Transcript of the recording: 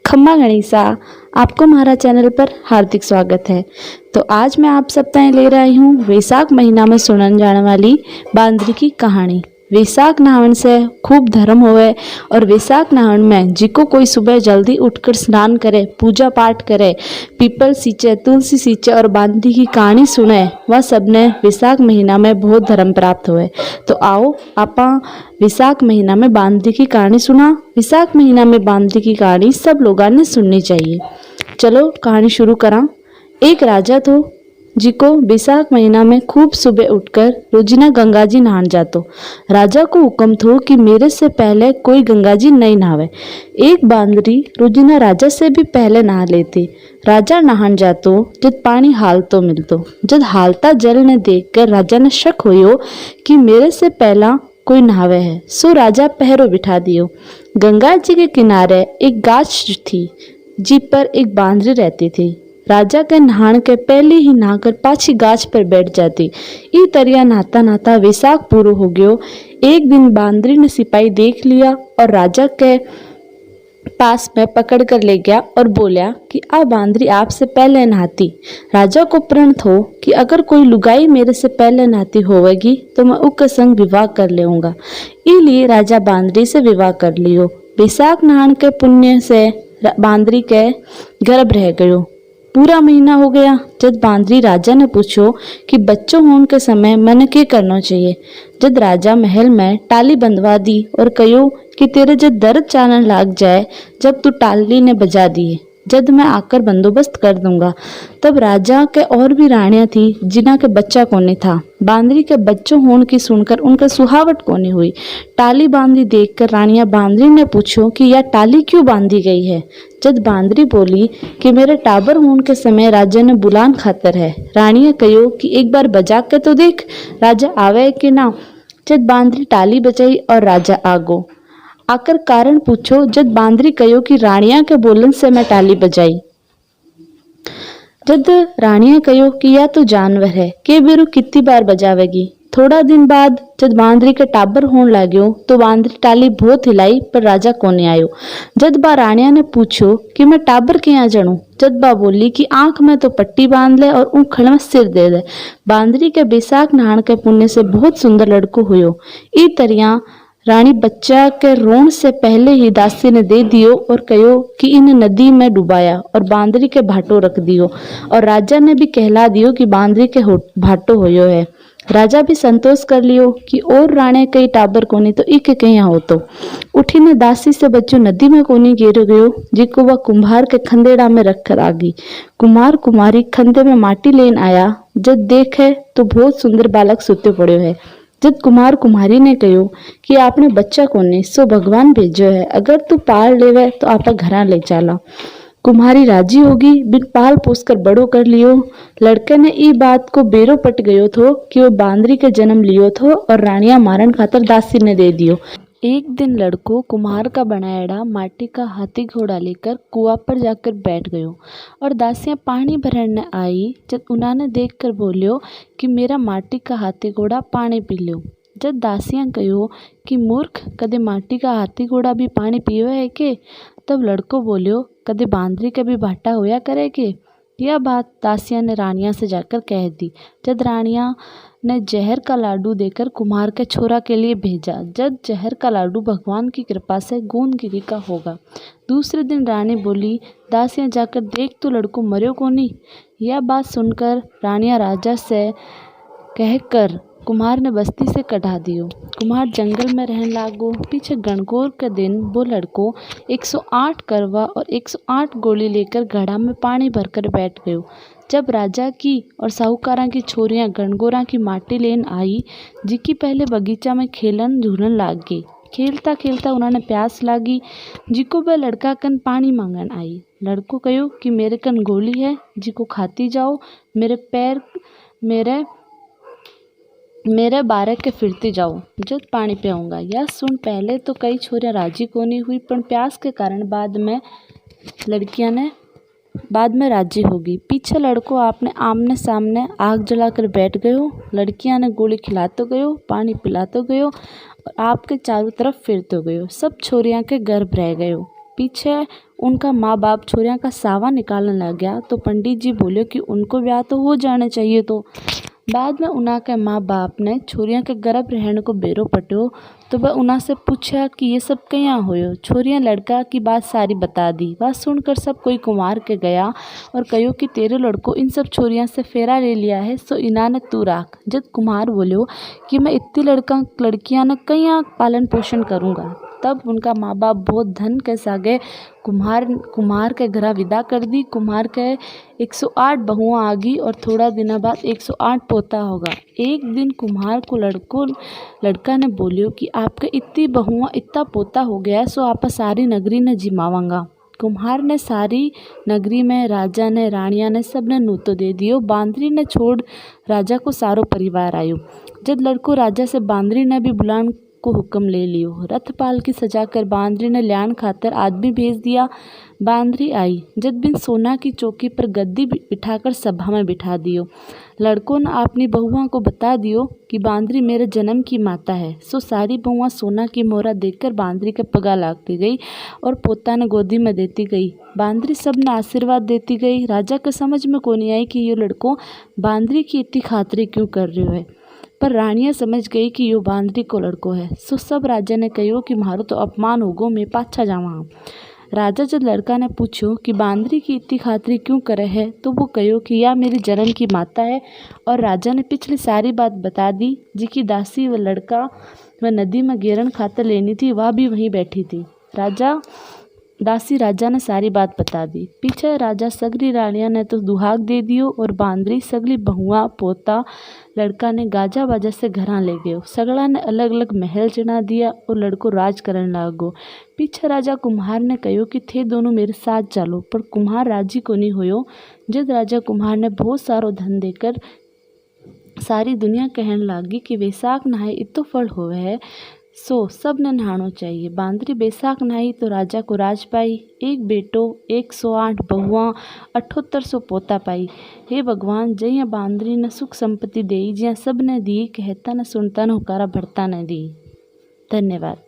खम्मा गणिसा, आपको हमारा चैनल पर हार्दिक स्वागत है। तो आज मैं आप सब ताईं ले रही हूँ वैसाख महीना में सुनन जाने वाली बांदरी की कहानी। वैसाख नहावन से खूब धर्म होवे और वैसाख नहावन में जिको कोई सुबह जल्दी उठकर स्नान करे, पूजा पाठ करे, पीपल सींचे, तुलसी सींचे और बांदरी की कहानी सुने, वह सबने वैसाख महीना में बहुत धर्म प्राप्त हुए। तो आओ आपा वैसाख महीना में बांदरी की कहानी सुना। वैसाख महीना में बांदरी की कहानी सब लोगों ने सुननी चाहिए। चलो कहानी शुरू करा। एक राजा तो जिको वैसाख महीना में खूब सुबह उठकर रोजीना गंगा जी नहान जातो। राजा को हुक्म थो कि मेरे से पहले कोई गंगा जी नहीं नहावे। एक बांदरी रोजीना राजा से भी पहले नहा लेती। राजा नहान जातो जब पानी हालतो मिलतो। जब हालता जल ने देखकर राजा ने शक होयो कि मेरे से पहला कोई नहावे है, सो राजा पहरो बिठा दियो। गंगा जी के किनारे एक गाछ थी, जी पर एक बांदरी रहती थी। राजा के नहान के पहले ही नहाकर पाछी गाछ पर बैठ जाती। ई तरिया नहाता नहाता वैसाख पूरो हो गयो। एक दिन बांदरी ने सिपाही देख लिया और राजा के पास में पकड़ कर ले गया और बोला कि आ बांदरी आपसे पहले नहाती। राजा को प्रण हो कि अगर कोई लुगाई मेरे से पहले नहाती होवेगी तो मैं उसके संग विवाह कर लेऊंगा। इसलिए राजा बांदरी से विवाह कर लियो। वैसाख नहान के पुण्य से बांदरी के गर्भ रह गयो। पूरा महीना हो गया। जब बांदरी राजा ने पूछो कि बच्चों होने के समय मैंने क्या करना चाहिए। जब राजा महल में टाली बंधवा दी और कहो कि तेरे जब दर्द चालन लाग जाए जब तू टाली ने बजा दिए, जब मैं आकर बंदोबस्त कर दूंगा। तब राजा के और भी रानियां थी जिन्हा के बच्चा कोने था। बांदरी के बच्चों होने की सुनकर उनका सुहावट कोने हुई। टाली बांधी देखकर रानियां बांदरी ने पूछो कि यह टाली क्यों बांधी गई है। जब बांदरी बोली कि मेरे टाबर होने के समय राजा ने बुलान खातर है। रानियां कहो कि एक बार बजा के तो देख राजा आवे कि ना। जब बांदरी टाली बजाई और राजा आगो आकर कारण पूछो। जब बांदरी कहो कि रानिया के बोलन से मैं टाली बजाई। जब रानिया कहो कि यह तो जानवर है के बेरू कितनी बार बजावेगी। थोड़ा दिन बाद जब बांदरी के टाबर होने लाग्यो तो बांदरी टाली बहुत हिलाई पर राजा कोने आयो। जब बा रानिया ने पूछो कि मैं टाबर क्या जानू। जब बा बोली कि आंख में तो पट्टी बांध ले और उखड़ में सिर दे दे। बांदरी के वैसाख नहान के पुण्य से बहुत सुंदर लड़को हुयो। ई तरिया रानी बच्चा के रोन से पहले ही दासी ने दे दियो और कहो कि इन नदी में डुबाया और बांदरी के भाटो रख दियो। और राजा ने भी कहला दियो कि बांदरी के भाटो होयो है। राजा भी संतोष कर लियो कि और राणे कई टाबर कोनी तो इके कहीं हो। तो उठी ने दासी से बच्चों नदी में कोनी गिर गयो, जिको वह कुम्हार के खंदेड़ा में रख कर आगी। कुमार कुमारी खंदे में माटी लेन आया। जब देखे तो बहुत सुंदर बालक सुते पड़ो है। जब कुमार कुमारी ने कहो कि आपने बच्चा कोने सो भगवान भेजो है, अगर तू पाल लेवे तो आपा घरा ले चला। कुम्हारी राजी होगी, बिन पाल पोस कर बड़ो कर लियो। लड़के ने ई बात को बेरो पट गयो थो कि वो बांदरी के जन्म लियो थो और रानिया मारन खातर दासी ने दे दियो। एक दिन लड़को कुम्हार का बनाएड़ा माटी का हाथी घोड़ा लेकर कुआं पर जाकर बैठ गयो और दासियां पानी भरने आई। जब उन्होंने देखकर बोलियो कि मेरा माटी का हाथी घोड़ा पानी पी लो। जब दासियां कहो कि मूर्ख कदे माटी का हाथी घोड़ा भी पानी पियो है के। तब लड़को बोलियो कदे बांदरी के भी भाटा होया करे के। यह बात दासियां ने रानिया से जाकर कह दी। जब रानिया ने जहर का लाडू देकर कुम्हार के छोरा के लिए भेजा। जब जहर का लाडू भगवान की कृपा से गोंदगिरी का होगा। दूसरे दिन रानी बोली दासियां जाकर देख तो लड़को मर्यो कोनी। यह बात सुनकर रानिया राजा से कहकर कुम्हार ने बस्ती से कढ़ा दियो। कुम्हार जंगल में रहने लागो। पीछे गणगौर के दिन वो लड़को 108 करवा और 108 गोली लेकर घड़ा में पानी भरकर बैठ गयो। जब राजा की और साहूकारा की छोरियां गणगौरा की माटी लेन आई, जिकी पहले बगीचा में खेलन झूलन लाग गई। खेलता खेलता उन्होंने प्यास लागी, जिको वह लड़का कन पानी मांगन आई। लड़को कहो कि मेरे कन गोली है, जिको खाती जाओ, मेरे बारे के फिरती जाओ, जब पानी पियाऊंगा। यह सुन पहले तो कई छोरियां राजी कोनी हुई, पर प्यास के कारण बाद में राजी होगी। पीछे लड़को आपने आमने सामने आग जलाकर बैठ गयो। लड़कियां ने गोली खिलाते गयो, पानी पिलाते गयो और आपके चारों तरफ फिरते गयो। सब छोरियां के गर्भ रह गयो। पीछे उनका माँ बाप छोरियां का सावा निकालने लग गया तो पंडित जी बोले कि उनको ब्याह तो हो जाना चाहिए। तो बाद में उन्हा के माँ बाप ने छोरियां के गर्भ रहने को बेरो पट्यो तो वह उन्हा से पूछा कि ये सब कहाँ होयो। छोरियां लड़का की बात सारी बता दी। बात सुनकर सब कोई कुमार के गया और कहो कि तेरे लड़को इन सब छोरियां से फेरा ले लिया है, सो इन्हा ने तू राख। जब कुमार बोलो कि मैं इतनी लड़कियां ने कहाँ पालन पोषण करूँगा। तब उनका माँ बाप बहुत धन के सागे कुमार के घरा विदा कर दी। कुमार के 108 बहुआं आ गई और थोड़ा दिना बाद 108 पोता होगा। एक दिन कुम्हार को लड़का ने बोलियो कि आपके इतनी बहुआं इतना पोता हो गया है, सो आप सारी नगरी ने जिमावांगा। कुम्हार ने सारी नगरी में राजा ने रानिया ने सब ने नूतो दे दियो। बांदरी ने छोड़ राजा को सारो परिवार आयो। जब लड़को राजा से बांदरी ने भी बुलान को हुक्म ले लियो। रथपाल की सजा कर बांदरी ने ल्याण खातर आदमी भेज दिया। बांदरी आई। जब बिन सोना की चौकी पर गद्दी बिठाकर सभा में बिठा दियो। लड़कों ने अपनी बहुआं को बता दियो कि बांदरी मेरे जन्म की माता है। सो सारी बहुआं सोना की मोहरा देखकर बांदरी के पगा लागती गई और पोता ने गोदी में देती गई। बांदरी सब ने आशीर्वाद देती गई। राजा के समझ में कोनी आई कि ये लड़को बांदरी की इतनी खातरी क्यों कर रही है, पर रानियां समझ गई कि यो बांदरी को लड़को है। सो सब राजा ने कहो कि मारो तो अपमान होगो, मैं पाछा जावा। राजा जब लड़का ने पूछो कि बांदरी की इतनी खातरी क्यों करे है, तो वो कहो कि यह मेरी जन्म की माता है। और राजा ने पिछली सारी बात बता दी। जी की दासी व लड़का व नदी में गिरन खातर लेनी थी, वह भी वहीं बैठी थी। दासी राजा ने सारी बात बता दी। पीछे राजा सगरी रानिया ने तो दुहाग दे दियो और बांदरी सगली बहुआ पोता लड़का ने गाजा बाजा से घरा ले गयो। सगड़ा ने अलग अलग महल चढ़ा दिया और लड़को राज करने लागो। पीछे राजा कुम्हार ने कहो कि थे दोनों मेरे साथ चलो, पर कुम्हार राजी को नहीं होयो। जब राजा कुम्हार ने बहुत सारो धन देकर सारी दुनिया कहने लागी कि वैसाख नहाए इतो फल होवे है, सो सब ने नहानो चाहिए। बांदरी बैसाख नहाई तो राजा को राज पाई। एक बेटो 108 बहुआं 7800 पोता पाई। हे भगवान, जय बांदरी ने सुख संपत्ति देई, ज्या सब ने दी, कहता न सुनता न हुकारा भरता न दी। धन्यवाद।